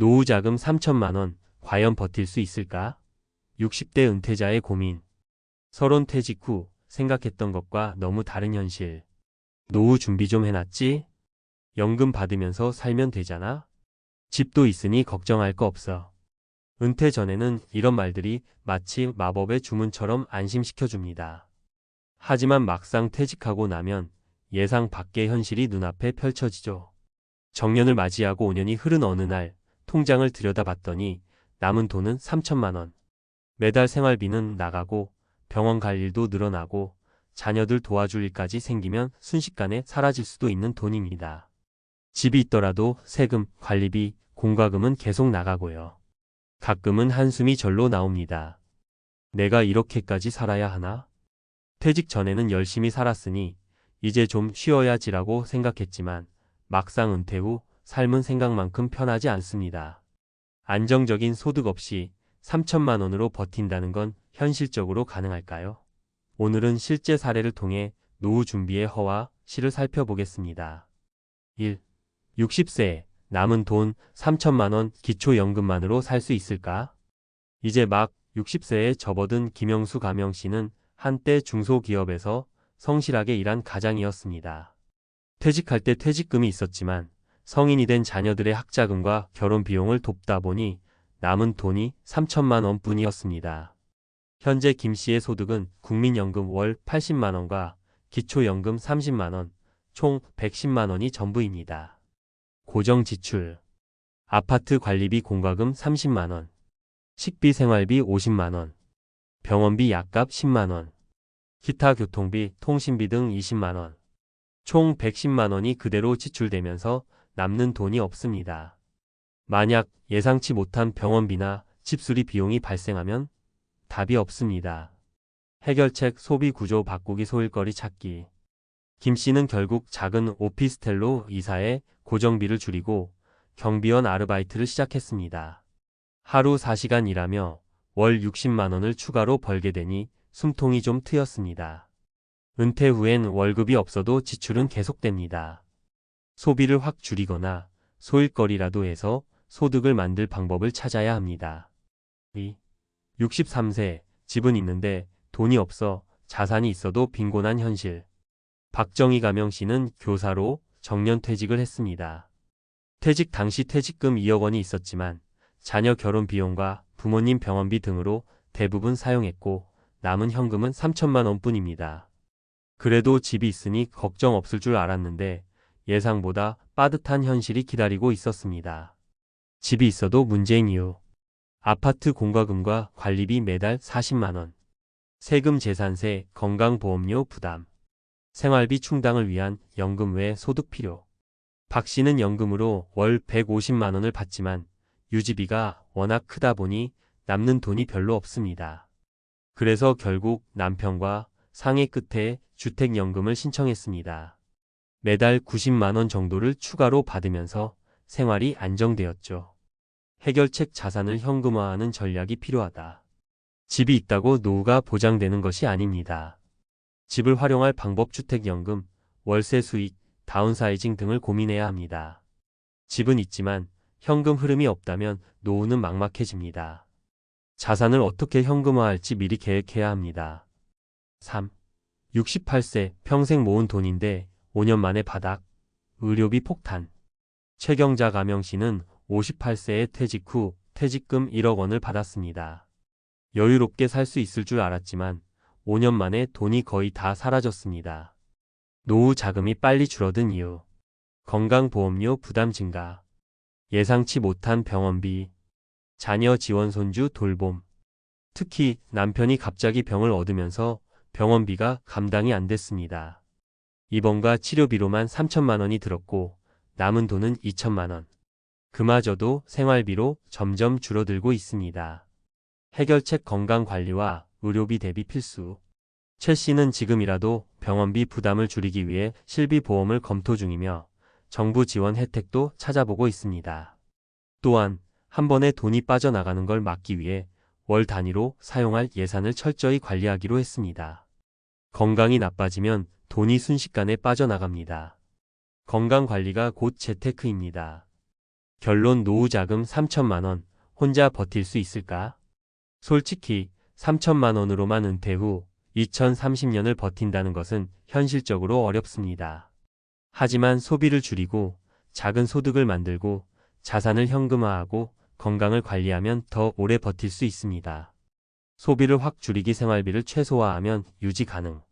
노후 자금 3천만 원, 과연 버틸 수 있을까? 60대 은퇴자의 고민. 서론 퇴직 후 생각했던 것과 너무 다른 현실. 노후 준비 좀 해놨지? 연금 받으면서 살면 되잖아? 집도 있으니 걱정할 거 없어. 은퇴 전에는 이런 말들이 마치 마법의 주문처럼 안심시켜줍니다. 하지만 막상 퇴직하고 나면 예상 밖의 현실이 눈앞에 펼쳐지죠. 정년을 맞이하고 5년이 흐른 어느 날 통장을 들여다봤더니 남은 돈은 3천만 원. 매달 생활비는 나가고 병원 갈 일도 늘어나고 자녀들 도와줄 일까지 생기면 순식간에 사라질 수도 있는 돈입니다. 집이 있더라도 세금, 관리비, 공과금은 계속 나가고요. 가끔은 한숨이 절로 나옵니다. 내가 이렇게까지 살아야 하나? 퇴직 전에는 열심히 살았으니 이제 좀 쉬어야지라고 생각했지만 막상 은퇴 후 삶은 생각만큼 편하지 않습니다. 안정적인 소득 없이 3천만 원으로 버틴다는 건 현실적으로 가능할까요? 오늘은 실제 사례를 통해 노후 준비의 허와 실을 살펴보겠습니다. 1. 60세 남은 돈 3천만 원 기초연금만으로 살 수 있을까? 이제 막 60세에 접어든 김영수 가명 씨는 한때 중소기업에서 성실하게 일한 가장이었습니다. 퇴직할 때 퇴직금이 있었지만 성인이 된 자녀들의 학자금과 결혼 비용을 돕다 보니 남은 돈이 3천만 원뿐이었습니다. 현재 김 씨의 소득은 국민연금 월 80만 원과 기초연금 30만 원, 총 110만 원이 전부입니다. 고정지출. 아파트 관리비 공과금 30만 원, 식비 생활비 50만 원, 병원비 약값 10만 원, 기타 교통비, 통신비 등 20만 원. 총 110만 원이 그대로 지출되면서 남는 돈이 없습니다. 만약 예상치 못한 병원비나 집수리 비용이 발생하면 답이 없습니다. 해결책 소비 구조 바꾸기 소일거리 찾기. 김 씨는 결국 작은 오피스텔로 이사해 고정비를 줄이고 경비원 아르바이트를 시작했습니다. 하루 4시간 일하며 월 60만 원을 추가로 벌게 되니 숨통이 좀 트였습니다. 은퇴 후엔 월급이 없어도 지출은 계속됩니다. 소비를 확 줄이거나 소일거리라도 해서 소득을 만들 방법을 찾아야 합니다. 2. 63세, 집은 있는데 돈이 없어 자산이 있어도 빈곤한 현실. 박정희 가명 씨는 교사로 정년퇴직을 했습니다. 퇴직 당시 퇴직금 2억 원이 있었지만 자녀 결혼 비용과 부모님 병원비 등으로 대부분 사용했고 남은 현금은 3천만 원뿐입니다. 그래도 집이 있으니 걱정 없을 줄 알았는데 예상보다 빠듯한 현실이 기다리고 있었습니다. 집이 있어도 문제인 이유. 아파트 공과금과 관리비 매달 40만 원. 세금 재산세, 건강보험료 부담. 생활비 충당을 위한 연금 외 소득 필요. 박 씨는 연금으로 월 150만 원을 받지만 유지비가 워낙 크다 보니 남는 돈이 별로 없습니다. 그래서 결국 남편과 상의 끝에 주택연금을 신청했습니다. 매달 90만 원 정도를 추가로 받으면서 생활이 안정되었죠. 해결책 자산을 현금화하는 전략이 필요하다. 집이 있다고 노후가 보장되는 것이 아닙니다. 집을 활용할 방법 주택연금, 월세 수익, 다운사이징 등을 고민해야 합니다. 집은 있지만 현금 흐름이 없다면 노후는 막막해집니다. 자산을 어떻게 현금화할지 미리 계획해야 합니다. 3. 68세 평생 모은 돈인데 5년 만에 바닥, 의료비 폭탄. 최경자 가명 씨는 58세에 퇴직 후 퇴직금 1억 원을 받았습니다. 여유롭게 살 수 있을 줄 알았지만 5년 만에 돈이 거의 다 사라졌습니다. 노후 자금이 빨리 줄어든 이유. 건강보험료 부담 증가. 예상치 못한 병원비. 자녀 지원 손주 돌봄. 특히 남편이 갑자기 병을 얻으면서 병원비가 감당이 안 됐습니다. 입원과 치료비로만 3천만 원이 들었고 남은 돈은 2천만 원. 그마저도 생활비로 점점 줄어들고 있습니다. 해결책 건강관리와 의료비 대비 필수. 최 씨는 지금이라도 병원비 부담을 줄이기 위해 실비보험을 검토 중이며 정부 지원 혜택도 찾아보고 있습니다. 또한 한 번에 돈이 빠져나가는 걸 막기 위해 월 단위로 사용할 예산을 철저히 관리하기로 했습니다. 건강이 나빠지면 돈이 순식간에 빠져나갑니다. 건강관리가 곧 재테크입니다. 결론 노후 자금 3천만 원. 혼자 버틸 수 있을까? 솔직히 3천만 원으로만 은퇴 후 2030년을 버틴다는 것은 현실적으로 어렵습니다. 하지만 소비를 줄이고 작은 소득을 만들고 자산을 현금화하고 건강을 관리하면 더 오래 버틸 수 있습니다. 소비를 확 줄이기 생활비를 최소화하면 유지 가능.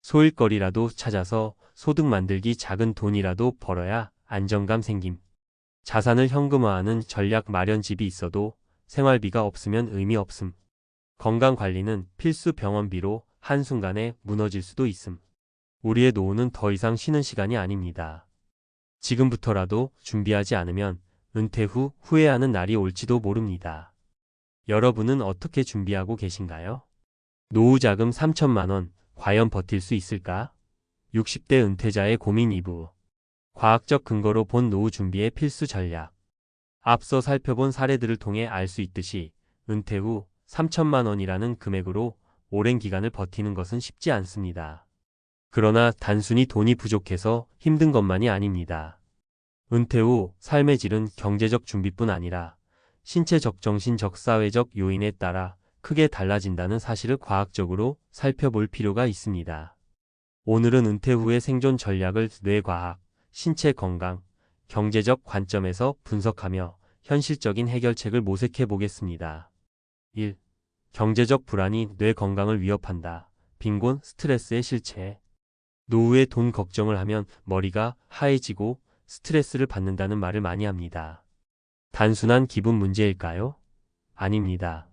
소일거리라도 찾아서 소득 만들기 작은 돈이라도 벌어야 안정감 생김. 자산을 현금화하는 전략 마련집이 있어도 생활비가 없으면 의미 없음. 건강관리는 필수 병원비로 한순간에 무너질 수도 있음. 우리의 노후는 더 이상 쉬는 시간이 아닙니다. 지금부터라도 준비하지 않으면 은퇴 후 후회하는 날이 올지도 모릅니다. 여러분은 어떻게 준비하고 계신가요? 노후 자금 3천만 원, 과연 버틸 수 있을까? 60대 은퇴자의 고민 2부. 과학적 근거로 본 노후 준비의 필수 전략. 앞서 살펴본 사례들을 통해 알 수 있듯이 은퇴 후 3천만 원이라는 금액으로 오랜 기간을 버티는 것은 쉽지 않습니다. 그러나 단순히 돈이 부족해서 힘든 것만이 아닙니다. 은퇴 후 삶의 질은 경제적 준비뿐 아니라 신체적, 정신적, 사회적 요인에 따라 크게 달라진다는 사실을 과학적으로 살펴볼 필요가 있습니다. 오늘은 은퇴 후의 생존 전략을 뇌과학, 신체 건강, 경제적 관점에서 분석하며 현실적인 해결책을 모색해 보겠습니다. 1. 경제적 불안이 뇌 건강을 위협한다. 빈곤, 스트레스의 실체. 노후에 돈 걱정을 하면 머리가 하얘지고 스트레스를 받는다는 말을 많이 합니다. 단순한 기분 문제일까요? 아닙니다.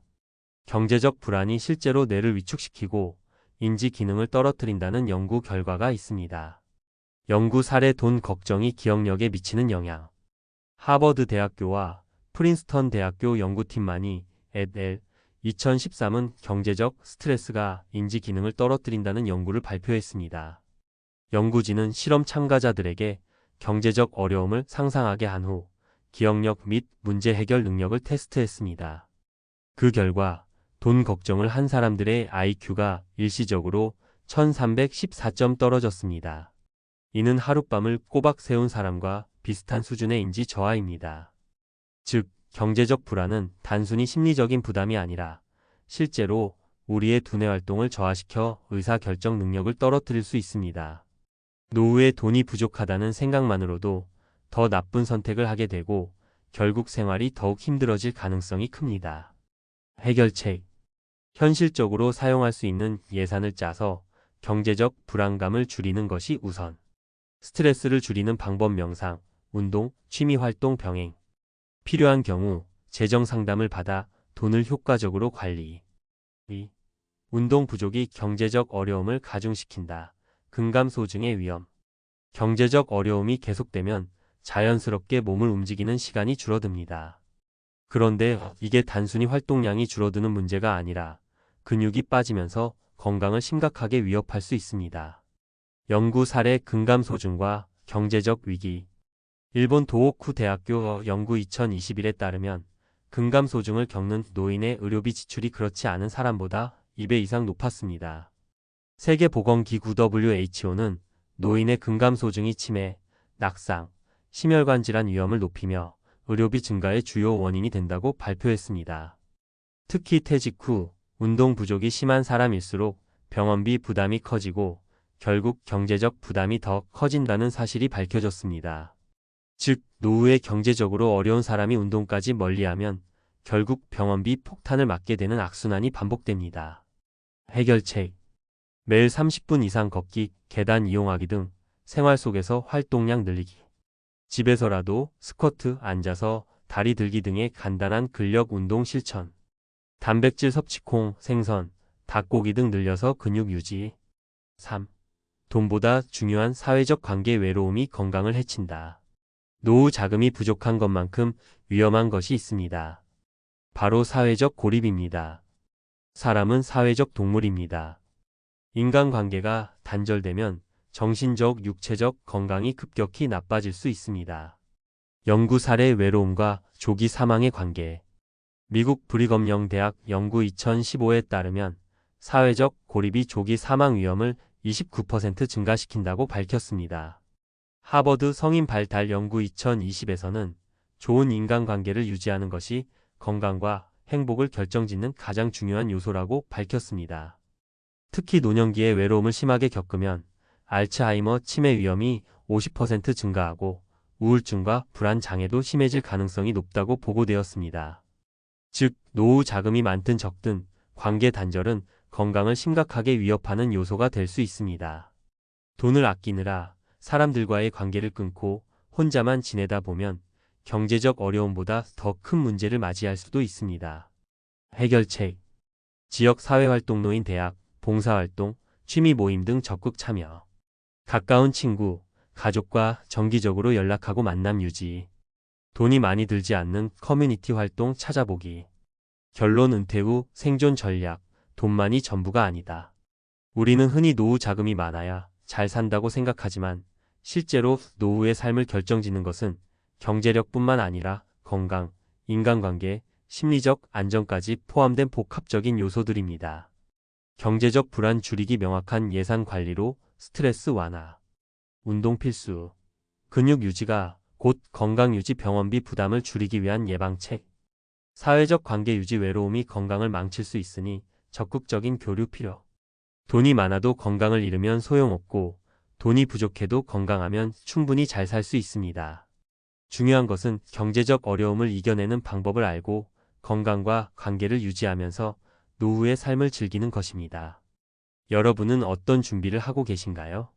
경제적 불안이 실제로 뇌를 위축시키고 인지 기능을 떨어뜨린다는 연구 결과가 있습니다. 연구 사례 돈 걱정이 기억력에 미치는 영향. 하버드 대학교와 프린스턴 대학교 연구팀만이 et 2013은 경제적 스트레스가 인지 기능을 떨어뜨린다는 연구를 발표했습니다. 연구진은 실험 참가자들에게 경제적 어려움을 상상하게 한 후 기억력 및 문제 해결 능력을 테스트했습니다. 그 결과 돈 걱정을 한 사람들의 IQ가 일시적으로 1314점 떨어졌습니다. 이는 하룻밤을 꼬박 세운 사람과 비슷한 수준의 인지 저하입니다. 즉, 경제적 불안은 단순히 심리적인 부담이 아니라 실제로 우리의 두뇌 활동을 저하시켜 의사결정 능력을 떨어뜨릴 수 있습니다. 노후에 돈이 부족하다는 생각만으로도 더 나쁜 선택을 하게 되고 결국 생활이 더욱 힘들어질 가능성이 큽니다. 해결책. 현실적으로 사용할 수 있는 예산을 짜서 경제적 불안감을 줄이는 것이 우선. 스트레스를 줄이는 방법 명상, 운동, 취미활동 병행. 필요한 경우 재정 상담을 받아 돈을 효과적으로 관리. 2. 운동 부족이 경제적 어려움을 가중시킨다. 근감소증의 위험. 경제적 어려움이 계속되면 자연스럽게 몸을 움직이는 시간이 줄어듭니다. 그런데 이게 단순히 활동량이 줄어드는 문제가 아니라 근육이 빠지면서 건강을 심각하게 위협할 수 있습니다. 연구 사례 근감소증과 경제적 위기. 일본 도호쿠 대학교 연구 2021에 따르면 근감소증을 겪는 노인의 의료비 지출이 그렇지 않은 사람보다 2배 이상 높았습니다. 세계보건기구 WHO는 노인의 근감소증이 치매, 낙상, 심혈관 질환 위험을 높이며 의료비 증가의 주요 원인이 된다고 발표했습니다. 특히 퇴직 후 운동 부족이 심한 사람일수록 병원비 부담이 커지고 결국 경제적 부담이 더 커진다는 사실이 밝혀졌습니다. 즉, 노후에 경제적으로 어려운 사람이 운동까지 멀리하면 결국 병원비 폭탄을 맞게 되는 악순환이 반복됩니다. 해결책. 매일 30분 이상 걷기, 계단 이용하기 등 생활 속에서 활동량 늘리기. 집에서라도 스쿼트, 앉아서 다리 들기 등의 간단한 근력 운동 실천. 단백질 섭취 콩, 생선, 닭고기 등 늘려서 근육 유지. 3. 돈보다 중요한 사회적 관계 외로움이 건강을 해친다. 노후 자금이 부족한 것만큼 위험한 것이 있습니다. 바로 사회적 고립입니다. 사람은 사회적 동물입니다. 인간관계가 단절되면 정신적, 육체적 건강이 급격히 나빠질 수 있습니다. 연구 사례 외로움과 조기 사망의 관계. 미국 브리검영 대학 연구 2015에 따르면 사회적 고립이 조기 사망 위험을 29% 증가시킨다고 밝혔습니다. 하버드 성인 발달 연구 2020에서는 좋은 인간관계를 유지하는 것이 건강과 행복을 결정짓는 가장 중요한 요소라고 밝혔습니다. 특히 노년기에 외로움을 심하게 겪으면 알츠하이머 치매 위험이 50% 증가하고 우울증과 불안 장애도 심해질 가능성이 높다고 보고되었습니다. 즉, 노후 자금이 많든 적든 관계 단절은 건강을 심각하게 위협하는 요소가 될 수 있습니다. 돈을 아끼느라 사람들과의 관계를 끊고 혼자만 지내다 보면 경제적 어려움보다 더 큰 문제를 맞이할 수도 있습니다. 해결책: 지역 사회활동로인 대학, 봉사활동, 취미 모임 등 적극 참여. 가까운 친구, 가족과 정기적으로 연락하고 만남 유지. 돈이 많이 들지 않는 커뮤니티 활동 찾아보기. 결론: 은퇴 후 생존 전략. 돈만이 전부가 아니다. 우리는 흔히 노후 자금이 많아야 잘 산다고 생각하지만 실제로 노후의 삶을 결정짓는 것은 경제력뿐만 아니라 건강, 인간관계, 심리적 안정까지 포함된 복합적인 요소들입니다. 경제적 불안 줄이기, 명확한 예산 관리로 스트레스 완화. 운동 필수. 근육 유지가 곧 건강 유지, 병원비 부담을 줄이기 위한 예방책. 사회적 관계 유지, 외로움이 건강을 망칠 수 있으니 적극적인 교류 필요. 돈이 많아도 건강을 잃으면 소용없고 돈이 부족해도 건강하면 충분히 잘 살 수 있습니다. 중요한 것은 경제적 어려움을 이겨내는 방법을 알고 건강과 관계를 유지하면서 노후의 삶을 즐기는 것입니다. 여러분은 어떤 준비를 하고 계신가요?